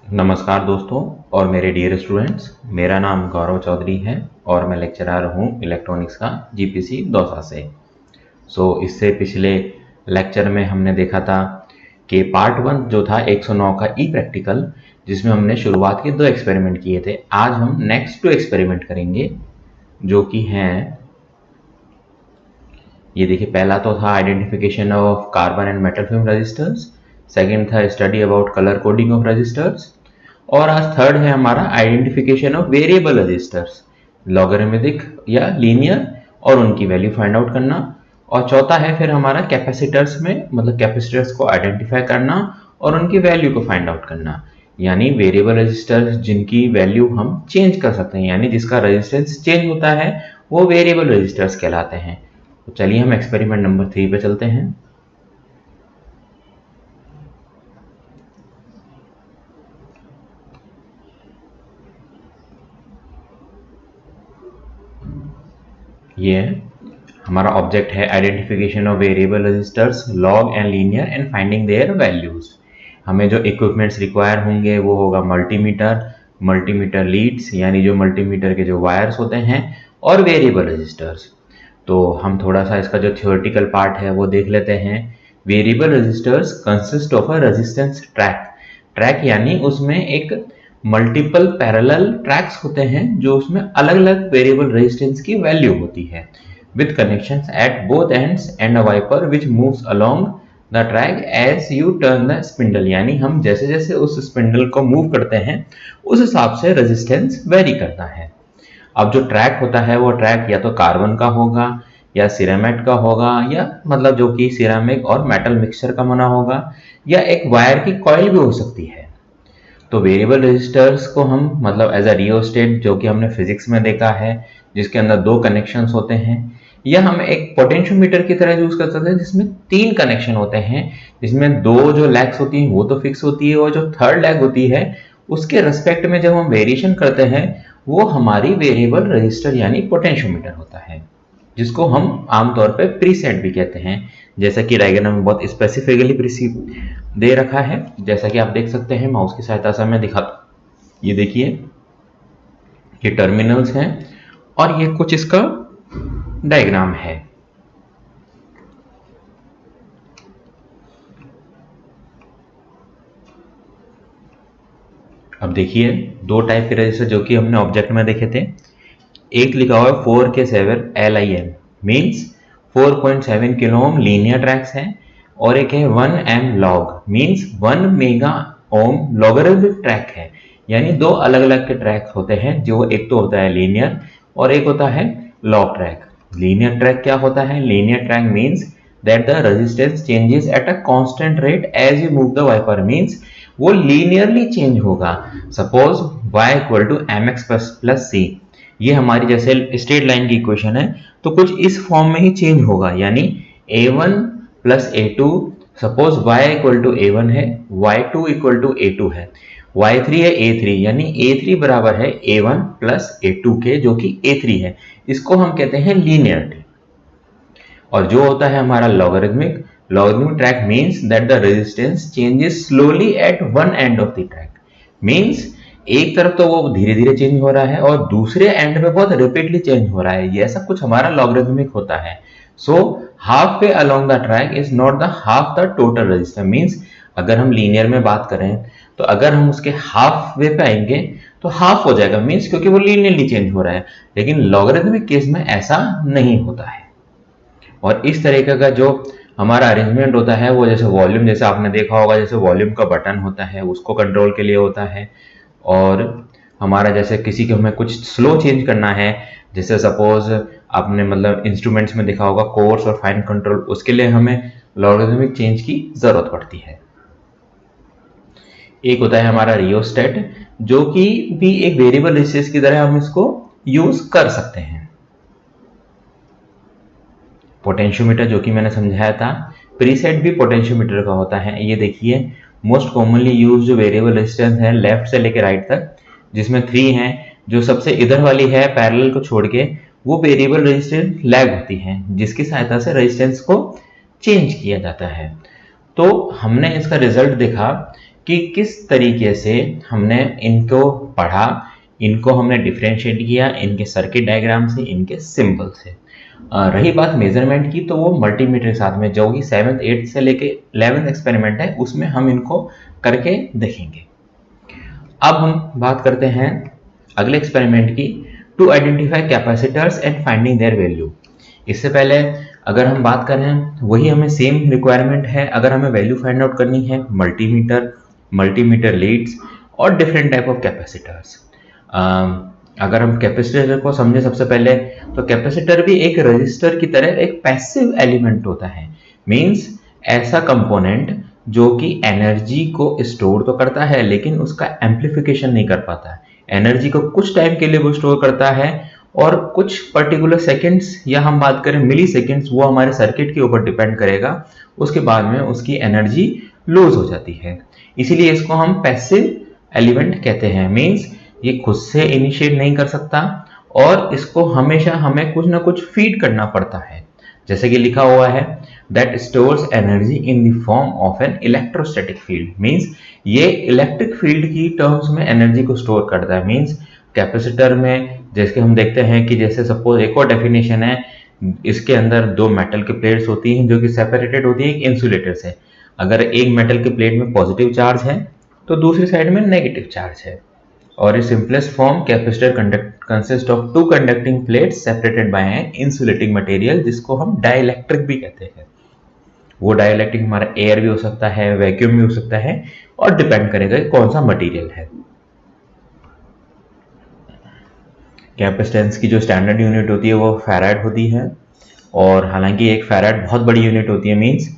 नमस्कार दोस्तों और मेरे डियर स्टूडेंट्स, मेरा नाम गौरव चौधरी है और मैं लेक्चरर हूँ इलेक्ट्रॉनिक्स का जीपीसी दौसा से। इससे पिछले लेक्चर में हमने देखा था कि पार्ट 1 जो था 109 का ई प्रैक्टिकल, जिसमें हमने शुरुआत के 2 एक्सपेरिमेंट किए थे। आज हम नेक्स्ट 2 एक्सपेरिमेंट करेंगे जो कि हैं, ये देखिए, पहला तो था identification of carbon and metal film resistors, second था study about colour coding of resistors, और आज थर्ड है हमारा identification of variable resistors, logarithmic या लीनियर, और उनकी वैल्यू फाइंड आउट करना। और चौथा है फिर हमारा कैपेसिटर्स में, मतलब कैपेसिटर्स को आइडेंटिफाई करना और उनकी वैल्यू को फाइंड आउट करना, यानी वेरिएबल रजिस्टर्स जिनकी वैल्यू हम चेंज कर सकते हैं, यानी जिसका रेजिस्टेंस चेंज होता है, वो वेरिएबल रजिस्टर्स कहलाते हैं। तो चलिए हम एक्सपेरिमेंट नंबर 3 पे चलते हैं। ये हमारा ऑब्जेक्ट है identification of variable registers log and linear and finding their values. हमें जो इक्विपमेंट्स रिक्वायर होंगे वो होगा मल्टीमीटर लीड्स, यानी जो मल्टीमीटर के जो वायर्स होते हैं, और वेरिएबल रजिस्टर्स। तो हम थोड़ा सा इसका जो थियोरेटिकल पार्ट है वो देख लेते हैं। Variable registers consist of a resistance track यानी उसमें एक मल्टीपल पैरेलल ट्रैक्स होते हैं जो उसमें अलग अलग वेरिएबल रेजिस्टेंस की वैल्यू होती है, with connections at both ends and a wiper which moves along the track as you turn the spindle, यानी हम जैसे जैसे उस स्पिंडल को मूव करते हैं उस हिसाब से रेजिस्टेंस वेरी करता है। अब जो ट्रैक होता है वो ट्रैक या तो कार्बन का होगा या सिरेमिक का होगा, या मतलब जो कि सिरेमिक और मेटल मिक्सचर का बना होगा, या एक वायर की कॉइल भी हो सकती है। तो वेरिएबल रेजिस्टर्स को हम मतलब एज अ रियोस्टेट, जो कि हमने फिजिक्स में देखा है, जिसके अंदर 2 कनेक्शंस होते हैं, या हम एक पोटेंशियोमीटर की तरह यूज कर सकते हैं जिसमें 3 कनेक्शन होते हैं, जिसमें 2 जो लैग्स होती हैं वो तो फिक्स होती है, और जो थर्ड लैग होती है उसके रेस्पेक्ट में जब हम वेरिएशन करते हैं वो हमारी वेरिएबल रजिस्टर यानी पोटेंशियोमीटर होता है, जिसको हम आमतौर पे प्रीसेट भी कहते हैं, जैसा कि डायग्राम में बहुत स्पेसिफिकली दे रखा है। जैसा कि आप देख सकते हैं, माउस की सहायता से मैं दिखाता हूं। ये देखिए, ये टर्मिनल्स हैं और ये कुछ इसका डायग्राम है। अब देखिए, 2 टाइप के रजिस्टर जो कि हमने ऑब्जेक्ट में देखे थे। एक लिखा हुआ है 4K7 LIN, means 4.7 kilo ohm linear tracks हैं, और एक है 1M log, means 1 mega ohm logarithmic track है, यानी 2 अलग अलग के ट्रैक्स होते हैं, जो एक तो होता है लीनियर और एक होता है लॉग ट्रैक। लीनियर ट्रैक क्या होता है? Linear track means that the resistance changes at a constant rate as you move the wiper, means वो लीनियरली चेंज होगा। Suppose y equal to mx plus c, ये हमारी जैसे स्ट्रेट लाइन की equation है, तो कुछ इस फॉर्म में ही चेंज होगा, यानी a1 plus a2, suppose y equal to a1 है, y2 इक्वल टू a2 है, y3 है a3, यानी a3 बराबर है a1 प्लस a2 के, जो कि a3 है। इसको हम कहते हैं लीनियरिटी। और जो होता है हमारा logarithmic track means that the resistance changes slowly at one end of the track, means एक तरफ तो वो धीरे धीरे चेंज हो रहा है और दूसरे एंड पे बहुत रैपिडली चेंज हो रहा है। ये सब कुछ हमारा लॉगरिथमिक होता है। So half way along the track is not the half the total resistance, means अगर हम लीनियर में बात करें तो अगर हम उसके हाफ वे पे आएंगे तो हाफ हो जाएगा, मीन्स क्योंकि वो लीनियरली चेंज हो रहा है। लेकिन लॉगरिथमिक केस में ऐसा नहीं होता है। और इस तरीके का जो हमारा अरेंजमेंट होता है वो जैसे वॉल्यूम, जैसे आपने देखा होगा, जैसे वॉल्यूम का बटन होता है उसको कंट्रोल के लिए होता है। और हमारा जैसे किसी को हमें कुछ स्लो चेंज करना है, जैसे सपोज आपने मतलब इंस्ट्रूमेंट्स में देखा होगा कोर्स और फाइन कंट्रोल, उसके लिए हमें लॉगरिथमिक चेंज की जरूरत पड़ती है। एक होता है हमारा रियोस्टेट, जो कि भी एक वेरिएबल रेजिस्टेंस की तरह हम इसको यूज कर सकते हैं। पोटेंशियोमीटर जो कि मैंने समझाया था, प्रीसेट भी पोटेंशियोमीटर का होता है। ये देखिए, मोस्ट कॉमनली यूज जो वेरिएबल रेजिस्टेंस है लेफ्ट से लेकर राइट तक, जिसमें 3 हैं। जो सबसे इधर वाली है पैरेलल को छोड़ के, वो वेरिएबल रेजिस्टेंस लैग होती है, जिसकी सहायता से रेजिस्टेंस को चेंज किया जाता है। तो हमने इसका रिजल्ट देखा कि किस तरीके से हमने इनको पढ़ा, इनको हमने डिफरेंशिएट किया इनके सर्किट डायग्राम से, इनके सिंबल से। रही बात मेजरमेंट की, तो वो मल्टीमीटर के साथ में जो कि 7th 8th से लेके 11th एक्सपेरिमेंट है उसमें हम इनको करके देखेंगे। अब हम बात करते हैं अगले एक्सपेरिमेंट की, to identify capacitors and finding their value. इससे पहले अगर हम बात करें, वही हमें सेम रिक्वायरमेंट है। अगर हमें वैल्यू फाइंड आउट करनी है मल्टीमीटर लीड्स और डिफरेंट टाइप ऑफ कैपेसिटर्स। अगर हम कैपेसिटर को समझे सबसे पहले, तो कैपेसिटर भी एक रजिस्टर की तरह एक पैसिव एलिमेंट होता है। मींस ऐसा कंपोनेंट जो कि एनर्जी को स्टोर तो करता है लेकिन उसका एम्प्लीफिकेशन नहीं कर पाता है। एनर्जी को कुछ टाइम के लिए वो स्टोर करता है और कुछ पर्टिकुलर सेकंड्स या हम बात करें मिली सेकेंड्स, वो हमारे सर्किट के ऊपर डिपेंड करेगा, उसके बाद में उसकी एनर्जी लूज हो जाती है। इसीलिए इसको हम पैसिव एलिमेंट कहते हैं। मींस ये खुद से इनिशिएट नहीं कर सकता और इसको हमेशा हमें कुछ ना कुछ फीड करना पड़ता है। जैसे कि लिखा हुआ है that stores energy in the form of an electrostatic field. Means ये इलेक्ट्रिक फील्ड की टर्म्स में एनर्जी को स्टोर करता है। मींस कैपेसिटर में जैसे हम देखते हैं कि जैसे सपोज एक और डेफिनेशन है, इसके अंदर दो मेटल की प्लेट्स होती हैं जो कि सेपरेटेड होती है एक इंसुलेटर से। अगर एक मेटल की प्लेट में पॉजिटिव चार्ज है तो दूसरी साइड में नेगेटिव चार्ज है। और in simplest form capacitor consist of two conducting plates separated by an insulating material, जिसको हम डाइलेक्ट्रिक भी कहते हैं। वो डाइलेक्ट्रिक हमारा एयर भी हो सकता है, वैक्यूम भी हो सकता है, और डिपेंड करेगा कि कौन सा मटेरियल है। कैपेसिटेंस की जो स्टैंडर्ड यूनिट होती है वो फैराड होती है, और हालांकि एक फैराड बहुत बड़ी यूनिट होती है। मींस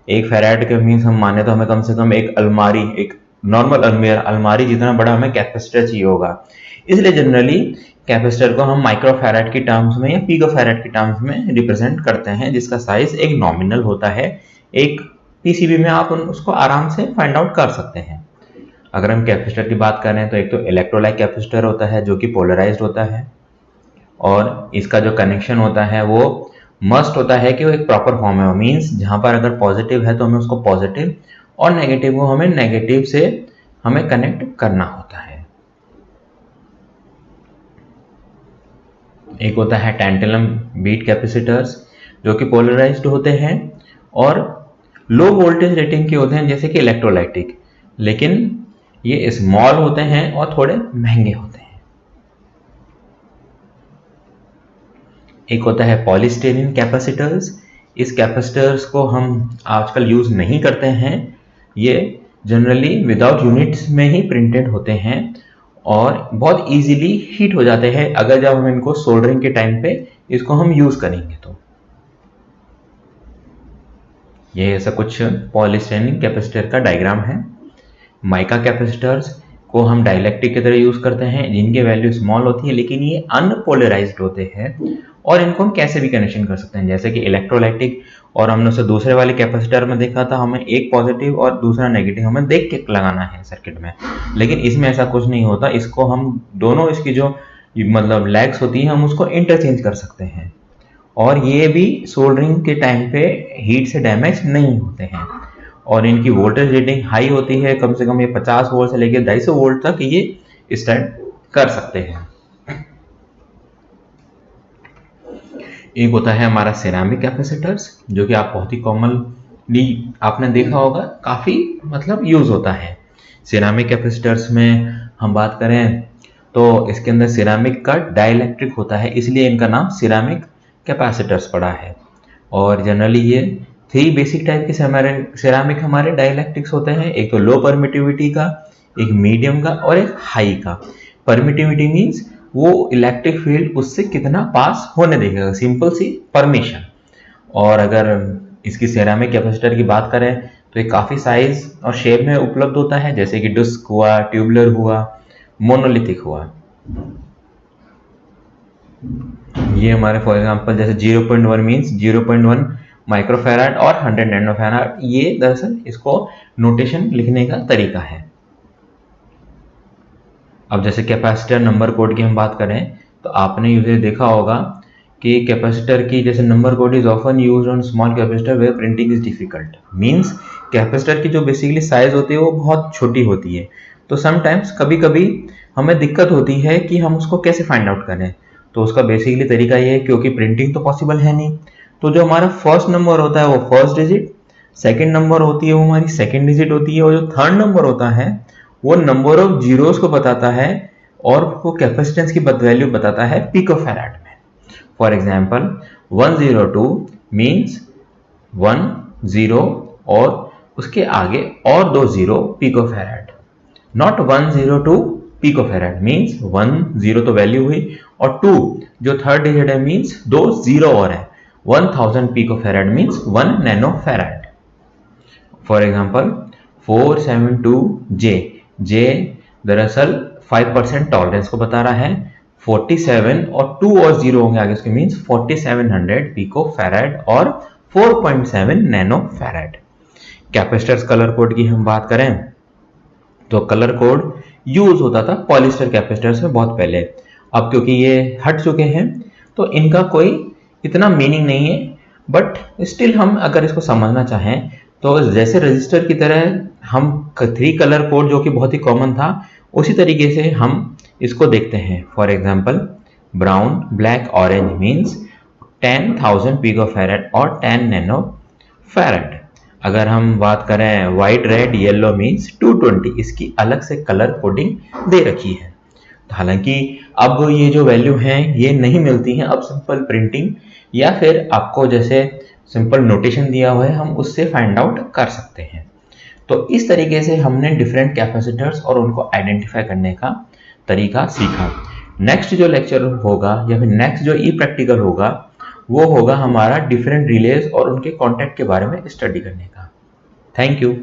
एक फैराड के मींस हम माने तो हमें कम से कम एक अलमारी, एक नॉर्मल अलमारी जितना बड़ा हमें कैपेसिटर चाहिए होगा। इसलिए जनरली कैपेसिटर को हम माइक्रो फैराड की टर्म्स में या पिको फैराड की टर्म्स में रिप्रेजेंट करते हैं, जिसका साइज एक नॉमिनल होता है। एक पीसीबी में आप उसको आराम से फाइंड आउट कर सकते हैं। अगर हम कैपेसिटर की बात करें तो एक तो इलेक्ट्रोलाइट कैपेसिटर होता है जो कि पोलराइज्ड होता है, और इसका जो कनेक्शन होता है वो मस्ट होता है कि वो एक प्रॉपर फॉर्म है। मींस जहां पर अगर पॉजिटिव है तो हमें उसको पॉजिटिव और नेगेटिव को हमें नेगेटिव से हमें कनेक्ट करना होता है। एक होता है टैंटलम बीट कैपेसिटर्स जो कि पोलराइज्ड होते हैं और लो वोल्टेज रेटिंग के होते हैं जैसे कि इलेक्ट्रोलाइटिक, लेकिन ये स्मॉल होते हैं और थोड़े महंगे होते हैं। एक होता है पॉलीस्टेरीन कैपेसिटर्स। इस कैपेसिटर्स को हम आजकल यूज नहीं करते हैं, ये जनरली विदाउट यूनिट्स में ही प्रिंटेड होते हैं और बहुत इजीली हीट हो जाते हैं अगर जब हम इनको सोल्डरिंग के टाइम पे इसको हम यूज करेंगे तो। ये ऐसा कुछ पॉलीस्टेरीन कैपेसिटर का डायग्राम है। माइका कैपेसिटर्स को हम डाइलेक्ट्रिक की तरह यूज करते हैं, जिनकी वैल्यू स्मॉल होती है लेकिन ये अनपोलराइज्ड होते हैं, और इनको हम कैसे भी कनेक्शन कर सकते हैं जैसे कि इलेक्ट्रोलाइटिक। और हमने उसे दूसरे वाले कैपेसिटर में देखा था, हमें एक पॉजिटिव और दूसरा नेगेटिव हमें देख के लगाना है सर्किट में, लेकिन इसमें ऐसा कुछ नहीं होता। इसको हम दोनों इसकी जो मतलब लैग्स होती है हम उसको इंटरचेंज कर सकते हैं, और ये भी सोल्डरिंग के टाइम पे हीट से डैमेज नहीं होते हैं। और इनकी वोल्टेज रेटिंग हाई होती है, कम से कम ये 50 वोल्ट से लेकर 250 वोल्ट तक ये स्टैंड कर सकते हैं। एक होता है हमारा सिरेमिक कैपेसिटर्स जो कि आप बहुत ही कॉमनली आपने देखा होगा, काफ़ी मतलब यूज़ होता है। सिरेमिक कैपेसिटर्स में हम बात करें तो इसके अंदर सिरेमिक का डाइलेक्ट्रिक होता है, इसलिए इनका नाम सिरेमिक कैपेसिटर्स पड़ा है। और जनरली ये 3 बेसिक टाइप के सिरेमिक हमारे डाइलेक्ट्रिक्स होते हैं, एक तो लो परमिटिविटी का, एक मीडियम का और एक हाई का। परमिटिविटी मीन्स वो इलेक्ट्रिक फील्ड उससे कितना पास होने देगा, सिंपल सी परमिशन। और अगर इसकी सिरेमिक कैपेसिटर की बात करें तो ये काफ़ी साइज और शेप में उपलब्ध होता है, जैसे कि डिस्क हुआ, ट्यूबुलर हुआ, मोनोलिथिक हुआ। ये हमारे फॉर एग्जांपल जैसे 0.1 मीन्स 0.1 माइक्रोफैराड और 100 नैनोफैराड, ये दरअसल इसको नोटेशन लिखने का तरीका है। अब जैसे कैपेसिटर नंबर कोड की हम बात करें तो आपने यूजुअली देखा होगा कि कैपेसिटर की जैसे number code is often used on small capacitor where printing is difficult, means capacitor की जो बेसिकली साइज होती है वो बहुत छोटी होती है, तो समटाइम्स कभी कभी हमें दिक्कत होती है कि हम उसको कैसे फाइंड आउट करें। तो उसका बेसिकली तरीका ये है, क्योंकि प्रिंटिंग तो पॉसिबल है नहीं, तो जो हमारा फर्स्ट नंबर होता है वो फर्स्ट डिजिट, सेकेंड नंबर होती है वो हमारी सेकेंड डिजिट होती है, और जो थर्ड नंबर होता है वो नंबर ऑफ जीरोस को बताता है और वो कैपेसिटेंस की वैल्यू बताता है पिकोफैराड में। फॉर एग्जाम्पल 102 मीन्स 10 और उसके आगे और 20 पिकोफैराड, नॉट 102 पिकोफैराड मीन्स 10 तो वैल्यू हुई और 2 जो थर्ड डिजिट है मीन्स 2 जीरो और है, 1000 picofarad means 1 nanofarad. For example 472J, जे दरअसल 5% टॉलरेंस को बता रहा है, 47 और 2 और 0 होंगे आगे उसके मीन्स 4700 पिको फैराड और 4.7 nano farad. Capacitors colour code की हम बात करें तो कलर कोड यूज होता था पॉलिस्टर कैपेसिटर्स में बहुत पहले, अब क्योंकि ये हट चुके हैं तो इनका कोई इतना मीनिंग नहीं है, बट स्टिल हम अगर इसको समझना चाहें तो जैसे रजिस्टर की तरह हम 3 कलर कोड जो कि बहुत ही कॉमन था उसी तरीके से हम इसको देखते हैं। For example brown black orange means 10,000 picofarad और 10 नैनो फैराड। अगर हम बात करें व्हाइट रेड येलो मींस 220, इसकी अलग से कलर कोडिंग दे रखी है। हालांकि अब ये जो वैल्यू हैं ये नहीं मिलती हैं, अब सिंपल प्रिंटिंग या फिर आपको जैसे सिंपल नोटेशन दिया हुआ है हम उससे फाइंड आउट कर सकते हैं। तो इस तरीके से हमने डिफरेंट कैपेसिटर्स और उनको आइडेंटिफाई करने का तरीका सीखा। नेक्स्ट जो लेक्चर होगा या फिर नेक्स्ट जो ई प्रैक्टिकल होगा वो होगा हमारा डिफरेंट रिलेज और उनके कॉन्टैक्ट के बारे में स्टडी करने का। Thank you.